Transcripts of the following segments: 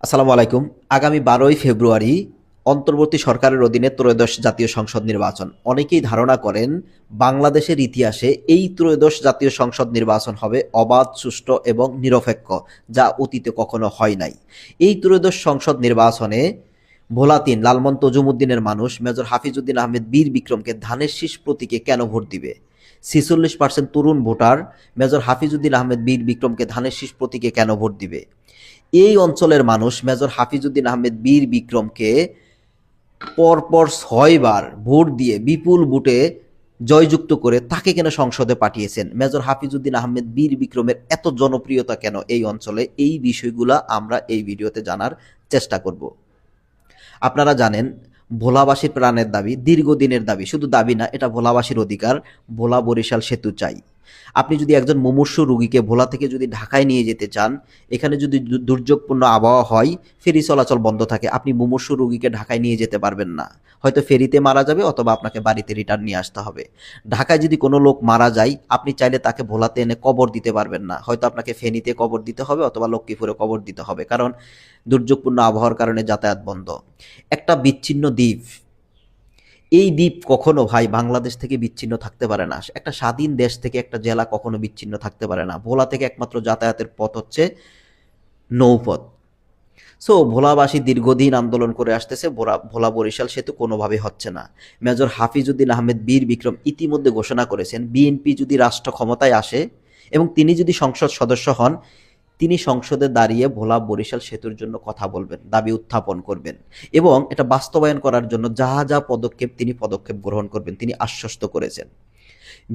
আসসালামু আলাইকুম। আগামী ১২ই ফেব্রুয়ারি অন্তর্বর্তী সরকারের অধীনে ত্রয়োদশ জাতীয় সংসদ নির্বাচন। অনেকেই ধারণা করেন বাংলাদেশের ইতিহাসে এই ত্রয়োদশ জাতীয় সংসদ নির্বাচন হবে অবাধ, সুষ্ঠু এবং নিরপেক্ষ, যা অতীতে কখনো হয় নাই। এই ত্রয়োদশ সংসদ নির্বাচনে ভোলা ৩ লালমন তজুমুদ্দিনের মানুষ মেজর হাফিজউদ্দিন আহমেদ বীর বিক্রমকে ধানের শীষ প্রতীকে কেন ভোট দিবে? ৪৬% তরুণ ভোটার মেজর হাফিজউদ্দিন আহমেদ বীর বিক্রমকে ধানের শীষ প্রতীকে কেন ভোট দিবে? এই অঞ্চলের মানুষ মেজর হাফিজউদ্দিন আহমেদ বীর বিক্রমকে পরপর ৬ বার ভোট দিয়ে বিপুল ভোটে জয়যুক্ত করে তাকে কেন সংসদে পাঠিয়েছেন? মেজর হাফিজউদ্দিন আহমেদ বীর বিক্রমের এত জনপ্রিয়তা কেন এই অঞ্চলে? এই বিষয়গুলা আমরা এই ভিডিওতে জানার চেষ্টা করব। আপনারা জানেন, ভোলাবাসীর প্রাণের দাবি, দীর্ঘদিনের দাবি, শুধু দাবি না, এটা ভোলাবাসীর অধিকার। ভোলা বরিশাল সেতু চাই। আপনি যদি একজন মুমূর্ষু রুগীকে ভোলা থেকে যদি ঢাকায় নিয়ে যেতে চান, এখানে যদি দুর্যোগপূর্ণ আবহাওয়া হয়, ফেরি চলাচল বন্ধ থাকে, আপনি মুমূর্ষু রুগীকে ঢাকায় নিয়ে যেতে পারবেন না। হয়তো ফেরিতে মারা যাবে অথবা আপনাকে বাড়িতে রিটার্ন নিয়ে আসতে হবে। ঢাকায় যদি কোনো লোক মারা যায়, আপনি চাইলে তাকে ভোলাতে এনে কবর দিতে পারবেন না। হয়তো আপনাকে ফেনীতে কবর দিতে হবে অথবা লক্ষ্মীপুরে কবর দিতে হবে, কারণ দুর্যোগপূর্ণ আবহাওয়ার কারণে যাতায়াত বন্ধ। একটা বিচ্ছিন্ন দ্বীপ, এই দ্বীপ কখনো ভাই বাংলাদেশ থেকে বিচ্ছিন্ন থাকতে পারে না। একটা স্বাধীন দেশ থেকে একটা জেলা কখনো বিচ্ছিন্ন থাকতে পারে না। ভোলা থেকে একমাত্র যাতায়াতের পথ হচ্ছে নৌপথ। সো ভোলাবাসী দীর্ঘদিন আন্দোলন করে আসতেছে, ভোলা বরিশাল সেতু কোনোভাবে হচ্ছে না। মেজর হাফিজউদ্দিন আহমেদ বীর বিক্রম ইতিমধ্যে ঘোষণা করেছেন, বিএনপি যদি রাষ্ট্র ক্ষমতায় আসে এবং তিনি যদি সংসদ সদস্য হন, তিনি সংসদে দাঁড়িয়ে ভোলা বরিশাল সেতুর জন্য কথা বলবেন, দাবি উত্থাপন করবেন এবং এটা বাস্তবায়ন করার জন্য যা যা পদক্ষেপ তিনি পদক্ষেপ গ্রহণ করবেন তিনি আশ্বস্ত করেছেন।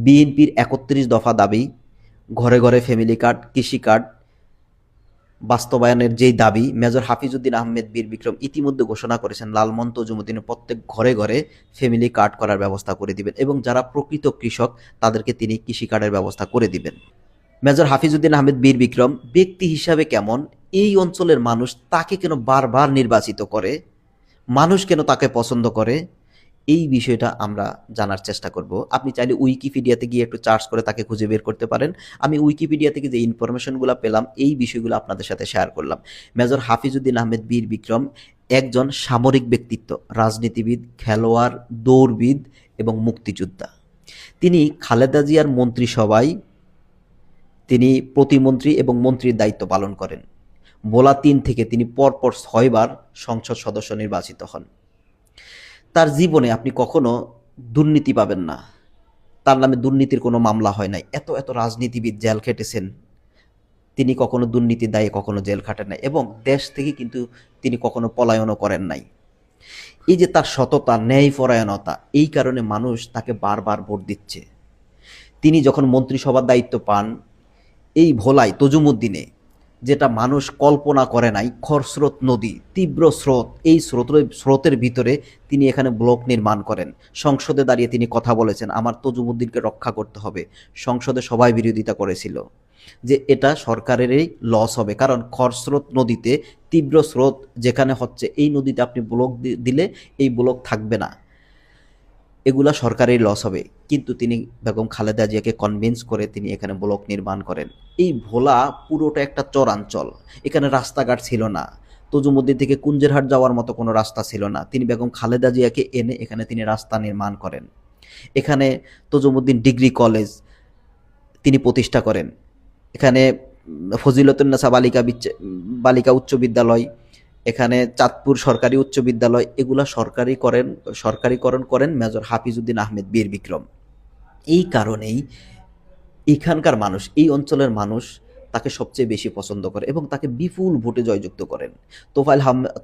বিএনপির ৩১ দফা দাবি, ঘরে ঘরে ফ্যামিলি কার্ড, কৃষি কার্ড বাস্তবায়নের যেই দাবি, মেজর হাফিজউদ্দিন আহমেদ বীর বিক্রম ইতিমধ্যে ঘোষণা করেছেন লালমন তজুমুদ্দিনের প্রত্যেক ঘরে ঘরে ফ্যামিলি কার্ড করার ব্যবস্থা করে দিবেন এবং যারা প্রকৃত কৃষক তাদেরকে তিনি কৃষি কার্ডের ব্যবস্থা করে দিবেন। মেজর হাফিজউদ্দিন আহমেদ বীর বিক্রম ব্যক্তি হিসাবে কেমন, এই অঞ্চলের মানুষ তাকে কেন বারবার নির্বাচিত করে, মানুষ কেন তাকে পছন্দ করে, এই বিষয়টা আমরা জানার চেষ্টা করব। আপনি চাইলে উইকিপিডিয়াতে গিয়ে একটু সার্চ করে তাকে খুঁজে বের করতে পারেন। আমি উইকিপিডিয়া থেকে যে ইনফরমেশনগুলো পেলাম এই বিষয়গুলো আপনাদের সাথে শেয়ার করলাম। মেজর হাফিজউদ্দিন আহমেদ বীর বিক্রম একজন সামরিক ব্যক্তিত্ব, রাজনীতিবিদ, খেলোয়াড়, দৌড়বিদ এবং মুক্তিযোদ্ধা। তিনি খালেদা জিয়ার মন্ত্রিসভায় তিনি প্রতিমন্ত্রী এবং মন্ত্রীর দায়িত্ব পালন করেন। ভোলা ৩ থেকে তিনি পরপর ৬ বার সংসদ সদস্য নির্বাচিত হন। তার জীবনে আপনি কখনো দুর্নীতি পাবেন না। তার নামে দুর্নীতির কোনো মামলা হয় নাই। এত এত রাজনীতিবিদ জেল খেটেছেন, তিনি কখনো দুর্নীতির দায়ে কখনো জেল খাটেন নাই এবং দেশ থেকে কিন্তু তিনি কখনো পলায়নও করেন নাই। এই যে তার সততা, ন্যায়পরায়ণতা, এই কারণে মানুষ তাকে বারবার ভোট দিচ্ছে। তিনি যখন মন্ত্রিসভার দায়িত্ব পান, এই ভোলায় তজুমুদ্দিনে, যেটা মানুষ কল্পনা করে নাই, খরস্রোত নদী, তীব্র স্রোত, এই স্রোতের ভিতরে তিনি এখানে ব্লক নির্মাণ করেন। সংসদে দাঁড়িয়ে তিনি কথা বলেছেন, আমার তজুমুদ্দিনকে রক্ষা করতে হবে। সংসদে সবাই বিরোধিতা করেছিল যে এটা সরকারেরই লস হবে, কারণ খরস্রোত নদীতে তীব্র স্রোত যেখানে হচ্ছে, এই নদীতে আপনি ব্লক দিলে এই ব্লক থাকবে না, এগুলা সরকারের লস হবে। কিন্তু তিনি বেগম খালেদা জিয়াকে কনভিন্স করে তিনি এখানে ব্লক নির্মাণ করেন। এই ভোলা পুরোটা একটা চরাঞ্চল, এখানে রাস্তাঘাট ছিল না। তজুমুদ্দিন থেকে কুঞ্জেরহাট যাওয়ার মতো কোনো রাস্তা ছিল না। তিনি বেগম খালেদা জিয়াকে এনে এখানে তিনি রাস্তা নির্মাণ করেন। এখানে তজুমুদ্দিন ডিগ্রি কলেজ তিনি প্রতিষ্ঠা করেন। এখানে ফজিলতুন্নেসা বালিকা উচ্চ বিদ্যালয়, এখানে চাঁদপুর সরকারি উচ্চ বিদ্যালয়, এগুলা সরকারিকরণ করেন মেজর হাফিজউদ্দিন আহমেদ বীর বিক্রম। এই কারণেই এখানকার মানুষ, এই অঞ্চলের মানুষ তাকে সবচেয়ে বেশি পছন্দ করে এবং তাকে বিপুল ভোটে জয়যুক্ত করেন।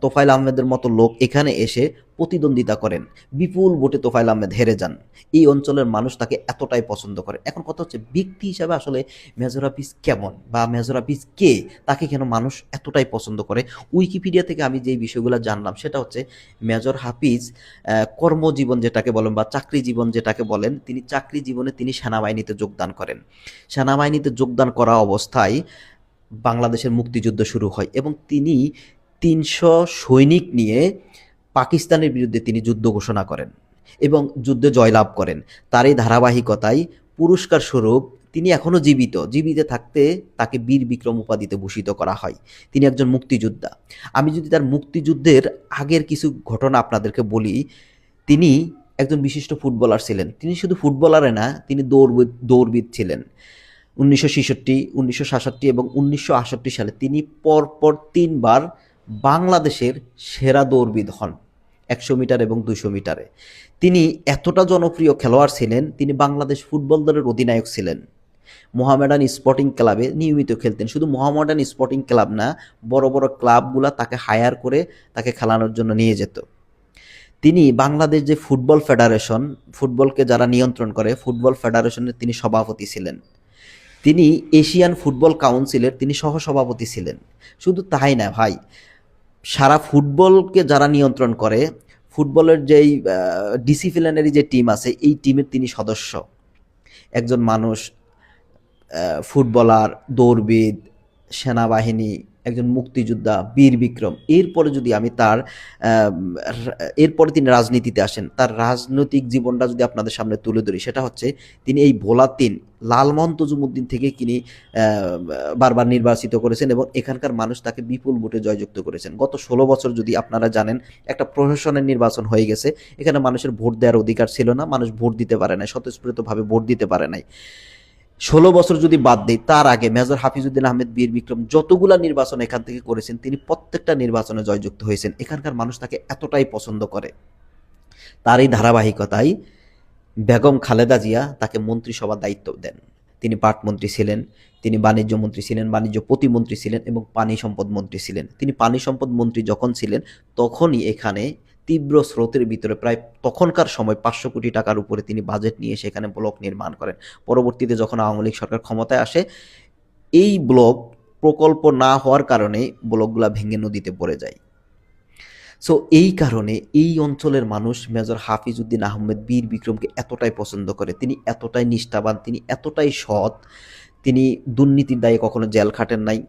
তোফায়েল আহমেদের মতো লোক এখানে এসে প্রতিদ্বন্দ্বিতা করেন, বিপুল ভোটে তোফায়েল আহমেদ হেরে যান। এই অঞ্চলের মানুষ তাকে এতটাই পছন্দ করে। এখন কথা হচ্ছে, ব্যক্তি হিসাবে আসলে মেজর হাফিজ কেমন বা মেজর হাফিজ কে, তাকে কেন মানুষ এতটাই পছন্দ করে? উইকিপিডিয়া থেকে আমি যেই বিষয়গুলো জানলাম সেটা হচ্ছে, মেজর হাফিজ কর্মজীবন যেটাকে বলেন বা চাকরি জীবন যেটাকে বলেন, তিনি চাকরি জীবনে তিনি সেনাবাহিনীতে যোগদান করেন। সেনাবাহিনীতে যোগদান করা অবস্থায় বাংলাদেশের মুক্তিযুদ্ধ শুরু হয় এবং তিনি ৩০০ সৈনিক নিয়ে পাকিস্তানের বিরুদ্ধে তিনি যুদ্ধ ঘোষণা করেন এবং যুদ্ধে জয়লাভ করেন। তার এই ধারাবাহিকতায় পুরস্কার স্বরূপ তিনি এখনও জীবিত থাকতে তাকে বীর বিক্রম উপাধিতে ভূষিত করা হয়। তিনি একজন মুক্তিযোদ্ধা। আমি যদি তার মুক্তিযুদ্ধের আগের কিছু ঘটনা আপনাদেরকে বলি, তিনি একজন বিশিষ্ট ফুটবলার ছিলেন। তিনি শুধু ফুটবলারে না, তিনি দৌড়বিদ ছিলেন। 1966, 1967 এবং 1968 সালে তিনি পরপর 3 বার বাংলাদেশের সেরা দৌড়বিদ হন, 100 মিটার এবং 200 মিটারে। তিনি এতটা জনপ্রিয় খেলোয়াড় ছিলেন, তিনি বাংলাদেশ ফুটবল দলের অধিনায়ক ছিলেন। মোহামেডান স্পোর্টিং ক্লাবে নিয়মিত খেলতেন। শুধু মোহামেডান স্পোর্টিং ক্লাব না, বড় বড় ক্লাবগুলা তাকে হায়ার করে তাকে খেলানোর জন্য নিয়ে যেত। তিনি বাংলাদেশ যে ফুটবল ফেডারেশন, ফুটবলকে যারা নিয়ন্ত্রণ করে, ফুটবল ফেডারেশনের তিনি সভাপতি ছিলেন। তিনি এশিয়ান ফুটবল কাউন্সিলের তিনি সহসভাপতি ছিলেন। শুধু তাই না ভাই, সারা ফুটবলকে যারা নিয়ন্ত্রণ করে, ফুটবলের যেই ডিসিপ্লিনারি যে টিম আছে, এই টিমের তিনি সদস্য। একজন মানুষ, ফুটবলার, দৌড়বিদ, সেনাবাহিনী, একজন মুক্তিযোদ্ধা, বীর বিক্রম। এরপরে যদি আমি এরপরে তিনি রাজনীতিতে আসেন। তার রাজনৈতিক জীবনটা যদি আপনাদের সামনে তুলে ধরি, সেটা হচ্ছে তিনি এই ভোলা 3 লালমোহন তজুমুদ্দিন থেকে তিনি বারবার নির্বাচিত করেছেন এবং এখানকার মানুষ তাকে বিপুল ভোটে জয়যুক্ত করেছেন। গত 16 বছর যদি আপনারা জানেন, একটা প্রশাসনের নির্বাচন হয়ে গেছে, এখানে মানুষের ভোট দেওয়ার অধিকার ছিল না, মানুষ ভোট দিতে পারে নাই, স্বতঃস্ফূর্তভাবে ভোট দিতে পারে নাই। 16 বছর যদি বাদ দিই, তার আগে মেজর হাফিজউদ্দিন আহমেদ বীর বিক্রম যতগুলা নির্বাচন এখান থেকে করেছেন, তিনি প্রত্যেকটা নির্বাচনে জয়যুক্ত হয়েছেন। এখানকার মানুষ তাকে এতটাই পছন্দ করে। তারই ধারাবাহিকতায় বেগম খালেদা জিয়া তাকে মন্ত্রিসভার দায়িত্ব দেন। তিনি পাটমন্ত্রী ছিলেন, তিনি বাণিজ্য মন্ত্রী ছিলেন, বাণিজ্য প্রতিমন্ত্রী ছিলেন এবং পানি সম্পদ মন্ত্রী ছিলেন। তিনি পানি সম্পদ মন্ত্রী যখন ছিলেন, তখনই এখানে তীব্র স্রোতের ভিতরে প্রায় তখনকার সময় 500 কোটি টাকার উপরে তিনি বাজেট নিয়ে সেখানে ব্লক নির্মাণ করেন। পরবর্তীতে যখন আওয়ামী লীগ সরকার ক্ষমতায় আসে, এই ব্লক প্রকল্প না হওয়ার কারণে ব্লকগুলা ভেঙে নদীতে পড়ে যায়। সো এই কারণে এই অঞ্চলের মানুষ মেজর হাফিজউদ্দিন আহমেদ বীর বিক্রমকে এতটাই পছন্দ করে। তিনি এতটাই নিষ্ঠাবান, তিনি এতটাই সৎ, তিনি দুর্নীতির দায়ে কখনো জেল খাটেন নাই।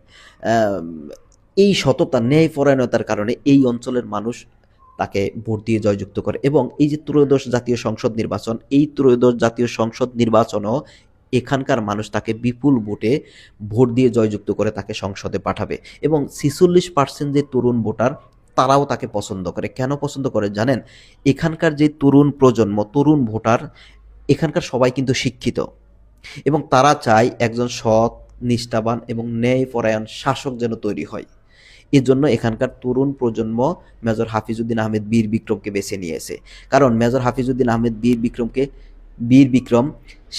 এই সততা, ন্যায়পরায়ণতার কারণে এই অঞ্চলের মানুষ তাকে ভোট দিয়ে জয়যুক্ত করে। এবং এই যে ত্রয়োদশ জাতীয় সংসদ নির্বাচন, এই ত্রয়োদশ জাতীয় সংসদ নির্বাচনও এখানকার মানুষ তাকে বিপুল ভোটে ভোট দিয়ে জয়যুক্ত করে তাকে সংসদে পাঠাবে। এবং 46% যে তরুণ ভোটার, তারাও তাকে পছন্দ করে। কেন পছন্দ করে জানেন? এখানকার যে তরুণ প্রজন্ম, তরুণ ভোটার, এখানকার সবাই কিন্তু শিক্ষিত এবং তারা চায় একজন সৎ, নিষ্ঠাবান এবং ন্যায়পরায়ণ শাসক যেন তৈরি হয়। এজন্য এখানকার তরুণ প্রজন্ম মেজর হাফিজউদ্দিন আহমেদ বীর বিক্রমকে বেছে নিয়েছে। কারণ মেজর হাফিজউদ্দিন আহমেদ বীর বিক্রম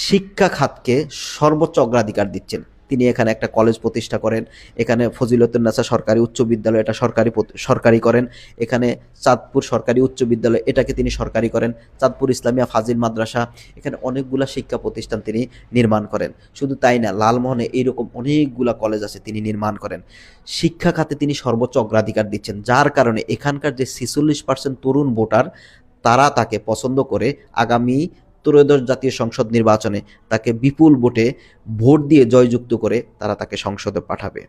শিক্ষা খাতকে সর্বোচ্চ অগ্রাধিকার দিচ্ছেন। তিনি এখানে একটা কলেজ প্রতিষ্ঠা করেন, এখানে ফজিলতুন্নেসা সরকারি উচ্চ বিদ্যালয়, এটা সরকারি করেন। এখানে চাঁদপুর সরকারি উচ্চ বিদ্যালয়, এটাকে তিনি সরকারি করেন। চাঁদপুর ইসলামিয়া ফাজিল মাদ্রাসা, এখানে অনেকগুলা শিক্ষা প্রতিষ্ঠান তিনি নির্মাণ করেন। শুধু তাই না, লালমোহনে এইরকম অনেকগুলা কলেজ আছে, তিনি নির্মাণ করেন। শিক্ষা খাতে তিনি সর্বোচ্চ অগ্রাধিকার দিচ্ছেন, যার কারণে এখানকার যে 46% তরুণ ভোটার, তারা তাকে পছন্দ করে আগামী ত্রয়োদশ জাতীয় সংসদ নির্বাচনে তাকে বিপুল ভোটে ভোট দিয়ে জয়যুক্ত করে তারা তাকে সংসদে পাঠাবে।